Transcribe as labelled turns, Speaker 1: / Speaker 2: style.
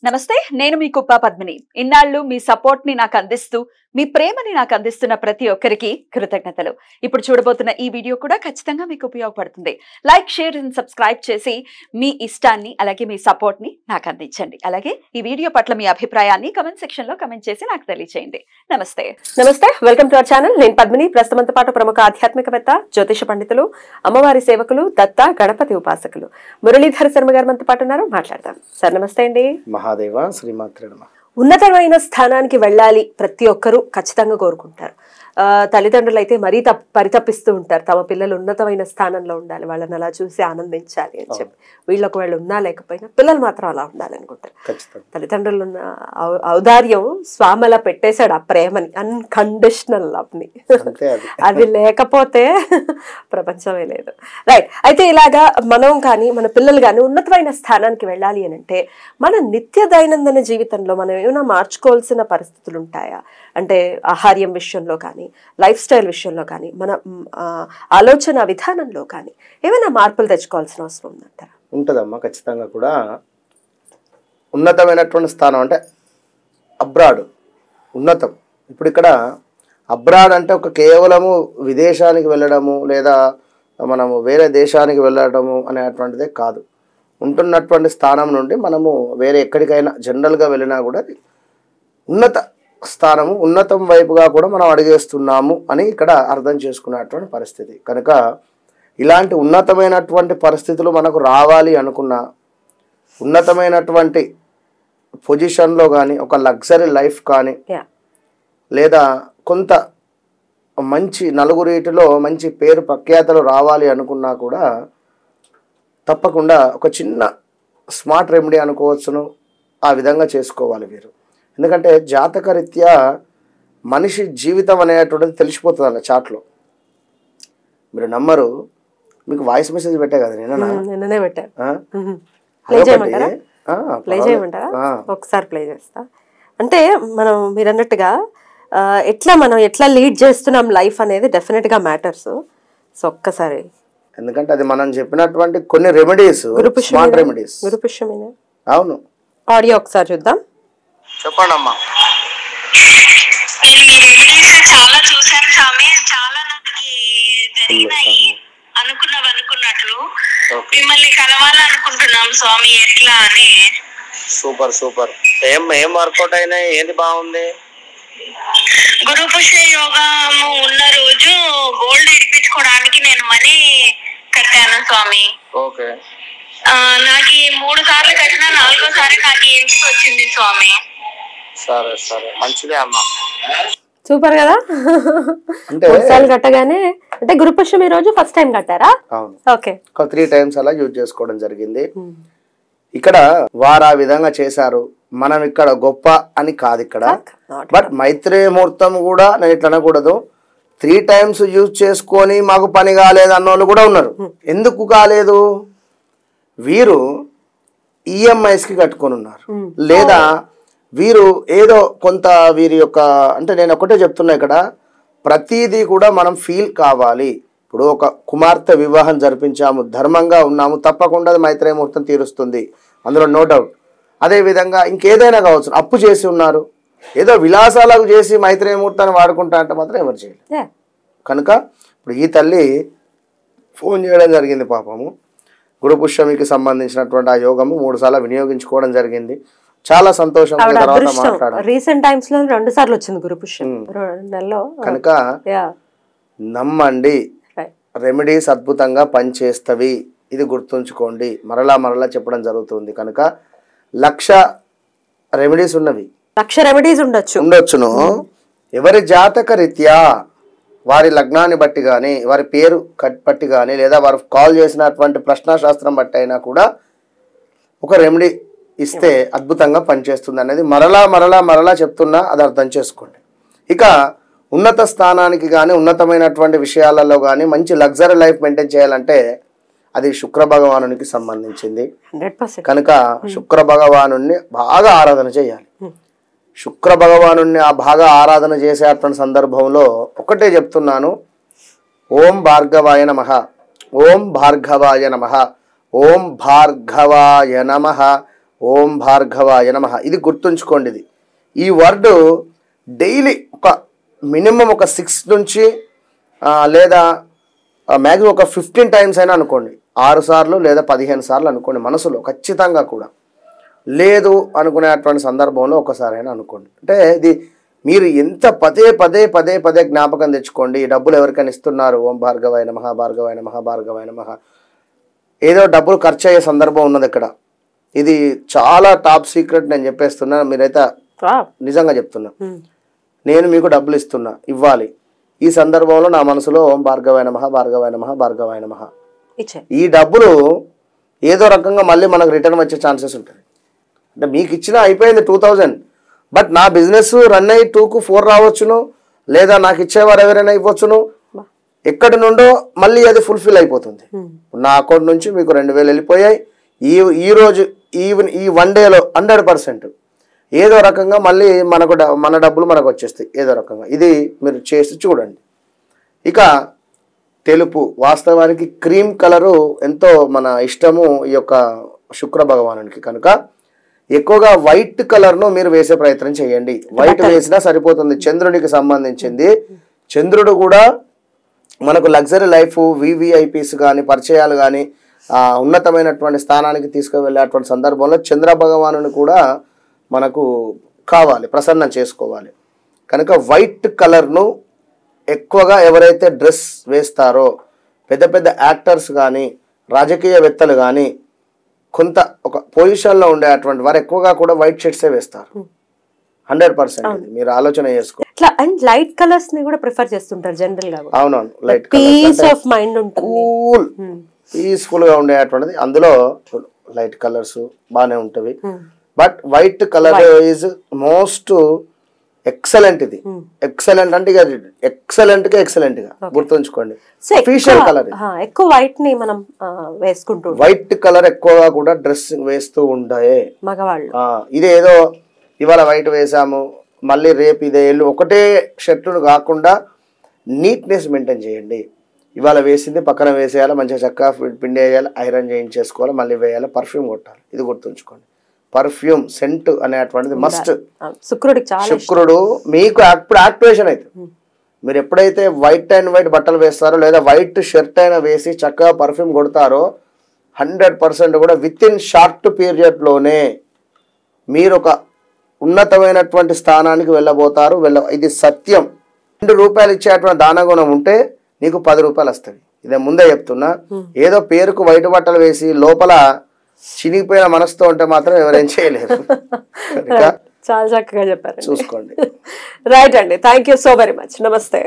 Speaker 1: నమస్తే, నేను మీ కుప్ప పద్మిని. ఇన్నాళ్ళు మీ సపోర్ట్ ని నాకు అందిస్తూ, మీ ప్రేమని నాకు అందిస్తున్న ప్రతి ఒక్కరికి కృతజ్ఞతలు. ఇప్పుడు చూడబోతున్న ఈ వీడియో కూడా ఖచ్చితంగా మీకు ఉపయోగపడుతుంది. లైక్, షేర్ అండ్ సబ్స్క్రైబ్ చేసి మీ ఇష్టాన్ని అలాగే మీ సపోర్ట్ ని నాకు అందించండి. అలాగే ఈ వీడియో పట్ల మీ అభిప్రాయాన్ని కమెంట్ సెక్షన్ లో కమెంట్ చేసి నాకు తెలియజేయండి. నమస్తే. Welcome to our channel. నేను పద్మిని. ప్రస్తుతంతో పాటు ప్రముఖ ఆధ్యాత్మికవేత్త, జ్యోతిష పండితులు, అమ్మవారి సేవకులు, దత్త గణపతి ఉపాసకులు మురళీధర్ శర్మ గారు మనతో పాటు ఉన్నారు. మాట్లాడదాం. సార్ నమస్తే అండి.
Speaker 2: మహాదేవ శ్రీమాత్రే నమః.
Speaker 3: ఉన్నతమైన స్థానానికి వెళ్ళాలి ప్రతి ఒక్కరూ ఖచ్చితంగా కోరుకుంటారు. తల్లిదండ్రులు అయితే మరీ పరితపిస్తూ ఉంటారు, తమ పిల్లలు ఉన్నతమైన స్థానంలో ఉండాలి, వాళ్ళని అలా చూసి ఆనందించాలి అని చెప్పి. వీళ్ళకు వాళ్ళు ఉన్నా లేకపోయినా పిల్లలు మాత్రం అలా ఉండాలి అనుకుంటారు. తల్లిదండ్రులు ఉన్న ఔదార్యం స్వామి అలా పెట్టేశాడు, ఆ ప్రేమని, అన్కండిషనల్ లవ్ ని. అది లేకపోతే ప్రపంచమే లేదు. రైట్. అయితే ఇలాగా మనం కానీ మన పిల్లలు కానీ ఉన్నతమైన స్థానానికి వెళ్ళాలి అని అంటే మన నిత్య దైనందిన జీవితంలో మనం ఏమైనా మార్చుకోవాల్సిన పరిస్థితులు ఉంటాయా? అంటే ఆహార్యం విషయంలో కానీ, లైఫ్ స్టైల్ విషయంలో కానీ, మన ఆలోచన విధానంలో కానీ ఏమైనా మార్పులు తెచ్చుకోవాల్సిన అవసరం ఉందంటారా?
Speaker 2: ఉంటుందమ్మా, ఖచ్చితంగా కూడా. ఉన్నతమైనటువంటి స్థానం అంటే అబ్రాడ్, ఉన్నతం. ఇప్పుడు ఇక్కడ అబ్రాడ్ అంటే ఒక కేవలము విదేశానికి వెళ్ళడము లేదా మనము వేరే దేశానికి వెళ్ళడము అనేటువంటిదే కాదు. ఉంటున్నటువంటి స్థానం నుండి మనము వేరే ఎక్కడికైనా జనరల్గా వెళ్ళినా కూడా ఉన్నత స్థానము, ఉన్నతం వైపుగా కూడా మనం అడిగేస్తున్నాము అని ఇక్కడ అర్థం చేసుకున్నటువంటి పరిస్థితి. కనుక ఇలాంటి ఉన్నతమైనటువంటి పరిస్థితులు మనకు రావాలి అనుకున్న, ఉన్నతమైనటువంటి పొజిషన్లో కానీ, ఒక లగ్జరీ లైఫ్ కానీ, లేదా కొంత మంచి నలుగురిటిలో మంచి పేరు ప్రఖ్యాతలు రావాలి అనుకున్నా కూడా తప్పకుండా ఒక చిన్న స్మార్ట్ రెమెడీ అనుకోవచ్చును, ఆ విధంగా చేసుకోవాలి వీరు. ఎందుకంటే జాతకరీత్యా మనిషి జీవితం అనేటువంటిది తెలిసిపోతుంది అన్న చాట్లో. మీరు నమ్మరు, మీకు వాయిస్ మెసేజ్ పెట్టా కదా
Speaker 3: నిన్ననే పెట్టా. ఒకసారి ప్లే చేస్తా. అంటే మీరు అన్నట్టుగా మనం ఎట్లా లీడ్ చేస్తున్నాం లైఫ్ అనేది డెఫినెట్ గా మ్యాటర్స్. సో ఒక్కసారి,
Speaker 2: ఎందుకంటే అది మనం చెప్పినటువంటి కొన్ని రెమెడీస్, స్మార్ట్ రెమెడీస్.
Speaker 3: గురుపుష్యమేనా?
Speaker 2: అవును.
Speaker 3: ఆడియో ఒకసారి చూద్దాం.
Speaker 2: చెప్పండి అమ్మా.
Speaker 4: చాలా చూసాను స్వామి, చాలా జరిగినాయి అనుకున్నట్లు. మిమ్మల్ని కలవాలనుకుంటున్నాం స్వామి, ఎట్లా అని.
Speaker 2: Super super. ఏం వర్కౌట్ అయినాయి? ఏది బాగుంది?
Speaker 4: గురుపుష్య యోగము ఉన్న రోజు గోల్డ్ ఇప్పించుకోవడానికి నేను మనీ కట్టాను స్వామి.
Speaker 2: ఓకే.
Speaker 4: నాకు 3 సార్లు కట్టినా 4వ సారి నాకు ఇంటికి వచ్చింది స్వామి.
Speaker 2: సరే సరే, మంచిదే అమ్మా.
Speaker 3: సూపర్ కదా. 3 సార్లు కట్టగానే, అంటే గురుపుష్యం ఈ రోజు ఫస్ట్ టైం కట్టారా?
Speaker 2: అవును.
Speaker 3: ఓకే.
Speaker 2: 3 టైమ్స్ అలా యూజ్ చేసుకోవడం జరిగింది. ఇక్కడ వారు ఆ విధంగా చేశారు, మనం ఇక్కడ గొప్ప అని కాదు ఇక్కడ. బట్ మైత్రేయ ముహూర్తం కూడా నేను ఇట్లా అనకూడదు. 3 టైమ్స్ యూజ్ చేసుకొని మాకు పని కాలేదు అన్నోళ్ళు కూడా ఉన్నారు. ఎందుకు కాలేదు? వీరు ఈఎంఐస్కి కట్టుకొని ఉన్నారు, లేదా వీరు ఏదో కొంత వీరి యొక్క, అంటే నేను ఒకటే చెప్తున్నా, ఇక్కడ ప్రతిదీ కూడా మనం ఫీల్ కావాలి. ఇప్పుడు ఒక కుమార్తె వివాహం జరిపించాము, ధర్మంగా ఉన్నాము, తప్పకుండా మైత్రేయ ముహూర్తం తీరుస్తుంది, అందులో నో డౌట్. అదేవిధంగా ఇంకేదైనా కావచ్చు, అప్పు చేసి ఉన్నారు, ఏదో విలాసాలకు చేసి మైత్రేయ ముహూర్తాన్ని వాడుకుంటా అంటే మాత్రం ఎవరు చేయలేదు. కనుక ఇప్పుడు ఈ తల్లి ఫోన్ చేయడం జరిగింది, పాపము గురుపుష్యమికి సంబంధించినటువంటి ఆ యోగము 3 సార్లు వినియోగించుకోవడం జరిగింది. చాలా సంతోషం.
Speaker 3: రీసెంట్ టైమ్స్ లో 2 సార్లు వచ్చింది గురుపుష్యం నెలలో.
Speaker 2: కనుక నమ్మండి, రెమెడీస్ అద్భుతంగా పనిచేస్తవి, ఇది గుర్తుంచుకోండి. మరలా చెప్పడం జరుగుతుంది. కనుక 1,00,000 రెమెడీస్ ఉన్నవి,
Speaker 3: 1,00,000 రెమెడీస్ ఉండొచ్చును.
Speaker 2: ఎవరి జాతక రీత్యా, వారి లగ్నాన్ని బట్టి కానీ, వారి పేరు బట్టి కానీ, లేదా వారు కాల్ చేసినటువంటి ప్రశ్నాశాస్త్రం బట్టి అయినా కూడా ఒక రెమెడీ ఇస్తే అద్భుతంగా పనిచేస్తుంది అనేది మరలా చెప్తున్నా, అది అర్థం చేసుకోండి. ఇక ఉన్నత స్థానానికి కానీ, ఉన్నతమైనటువంటి విషయాలలో కానీ మంచి లగ్జరీ లైఫ్ మెయింటైన్ చేయాలంటే అది శుక్ర భగవానునికి సంబంధించింది. కనుక శుక్ర భగవానుని బాగా ఆరాధన చేయాలి. శుక్ర భగవానుని ఆ బాగా ఆరాధన చేసేటువంటి సందర్భంలో ఒకటే చెప్తున్నాను, ఓం భార్గవాయ నమః, ఓం భార్గవాయ నమః, ఓం భార్గవాయ నమః, ఓం భార్గవాయ నమః. ఇది గుర్తుంచుకోండి. ఇది ఈ వర్డ్ డైలీ ఒక మినిమం ఒక 6 నుంచి లేదా మ్యాక్సిమం ఒక 15 టైమ్స్ అయినా అనుకోండి. 6 సార్లు లేదా 15 సార్లు అనుకోండి మనసులో ఖచ్చితంగా కూడా. లేదు అనుకునేటువంటి సందర్భంలో ఒకసారైనా అనుకోండి. అంటే ఇది మీరు ఎంత పదే పదే పదే పదే జ్ఞాపకం తెచ్చుకోండి. ఈ డబ్బులు ఎవరికైనా ఇస్తున్నారు, ఓం భార్గవాయ నమః భార్గవాయ నమః భార్గవాయ నమః. ఏదో డబ్బులు ఖర్చు అయ్యే సందర్భం ఉన్నది ఇక్కడ. ఇది చాలా టాప్ సీక్రెట్ నేను చెప్పేస్తున్నా. మీరైతే నిజంగా చెప్తున్నా, నేను మీకు డబ్బులు ఇస్తున్నా, ఇవ్వాలి. ఈ సందర్భంలో నా మనసులో ఓం భార్గవాయ నమః భార్గవాయ నమః భార్గవాయ నమః. ఈ డబ్బులు ఏదో రకంగా మళ్ళీ మనకు రిటర్న్ వచ్చే ఛాన్సెస్ ఉంటుంది. అంటే మీకు ఇచ్చిన అయిపోయింది 2000, బట్ నా బిజినెస్ రన్ అయ్యి 2కు 4 రావచ్చును, లేదా నాకు ఇచ్చేవారు ఎవరైనా ఇవ్వచ్చును. ఎక్కడి నుండో మళ్ళీ అది ఫుల్ఫిల్ అయిపోతుంది. నా అకౌంట్ నుంచి మీకు 2000 వెళ్ళిపోయాయి. ఈ రోజు ఈ 1 డేలో 100% ఏదో రకంగా మళ్ళీ మన డబ్బులు మనకు వచ్చేస్తాయి ఏదో రకంగా. ఇది మీరు చేసి చూడండి. ఇక తెలుపు, వాస్తవానికి క్రీమ్ కలరు ఎంతో మన ఇష్టము ఈ యొక్క శుక్ర భగవానునికి. కనుక ఎక్కువగా వైట్ కలర్ను మీరు వేసే ప్రయత్నం చేయండి. వైట్ వేసినా సరిపోతుంది. చంద్రునికి సంబంధించింది. చంద్రుడు కూడా మనకు లగ్జరీ లైఫ్, వివిఐపీస్ కానీ పరిచయాలు కానీ ఉన్నతమైనటువంటి స్థానానికి తీసుకువెళ్ళేటువంటి సందర్భంలో చంద్ర భగవానుని కూడా మనకు కావాలి, ప్రసన్నం చేసుకోవాలి. కనుక వైట్ కలర్ను ఎక్కువగా ఎవరైతే డ్రెస్ వేస్తారో, పెద్ద పెద్ద యాక్టర్స్ కానీ రాజకీయవేత్తలు కానీ కొంత ఒక పొజిషన్లో ఉండేటువంటి వారు ఎక్కువగా కూడా వైట్ షర్ట్సే వేస్తారు. 100% మీరు ఆలోచన చేసుకో.
Speaker 3: అండ్ లైట్ కలర్స్ ని కూడా ప్రిఫర్ చేస్తుంటారు జనరల్ గా.
Speaker 2: అవునవును, లైట్
Speaker 3: పీస్ ఆఫ్ మైండ్ ఉంటుంది,
Speaker 2: కూల్ పీస్ఫుల్ గా ఉండేటువంటిది. అందులో లైట్ కలర్స్ బాగానే ఉంటవి. But white colour is most excellent. ఇది ఎక్సలెంట్ అంటే ఇక ఎక్సలెంట్ గా గుర్తుంచుకోండి. అఫీషియల్ కలర్
Speaker 3: ఎక్కువ వైట్ ని మనం వేసుకుంటూ,
Speaker 2: వైట్ కలర్ ఎక్కువగా కూడా డ్రెస్ వేస్తూ ఉంటాయి
Speaker 3: మగవాళ్ళు.
Speaker 2: ఇది ఏదో ఇవాళ వైట్ వేసాము మళ్ళీ రేపు ఇదే ఎల్లు ఒకటే షర్టును కాకుండా నీట్నెస్ మెయింటైన్ చేయండి. ఇవాళ వేసింది పక్కన వేసేయాలి, మంచిగా చక్కగా పిండి వేయాలి, ఐరన్ చేయించేసుకోవాలి, మళ్ళీ వేయాలి, పర్ఫ్యూమ్ కొట్టాలి. ఇది గుర్తుంచుకోండి. పర్ఫ్యూమ్ సెంట్ అనేటువంటిది మస్ట్. శుక్రుడు మీకు ఇప్పుడు యాక్టివేషన్ అవుతుంది. మీరు ఎప్పుడైతే వైట్ అండ్ వైట్ బట్టలు వేస్తారో లేదా వైట్ షర్ట్ అయినా వేసి చక్కగా పర్ఫ్యూమ్ కొడతారో 100% కూడా విత్ ఇన్ షార్ట్ పీరియడ్లోనే మీరు ఒక ఉన్నతమైనటువంటి స్థానానికి వెళ్ళబోతారు. ఇది సత్యం. 2 రూపాయలు ఇచ్చేటువంటి దానగుణం ఉంటే నీకు 10 రూపాయలు వస్తుంది. ఇదే ముందే చెప్తున్నా. ఏదో పేరుకు వైట్ బట్టలు వేసి లోపల చినిగిపోయిన మనసుతో ఉంటే మాత్రం ఎవరేం చేయలేరు.
Speaker 3: చాలా చక్కగా చెప్పారు,
Speaker 2: చూసుకోండి.
Speaker 3: రైట్ అండి. Thank you so very much. నమస్తే.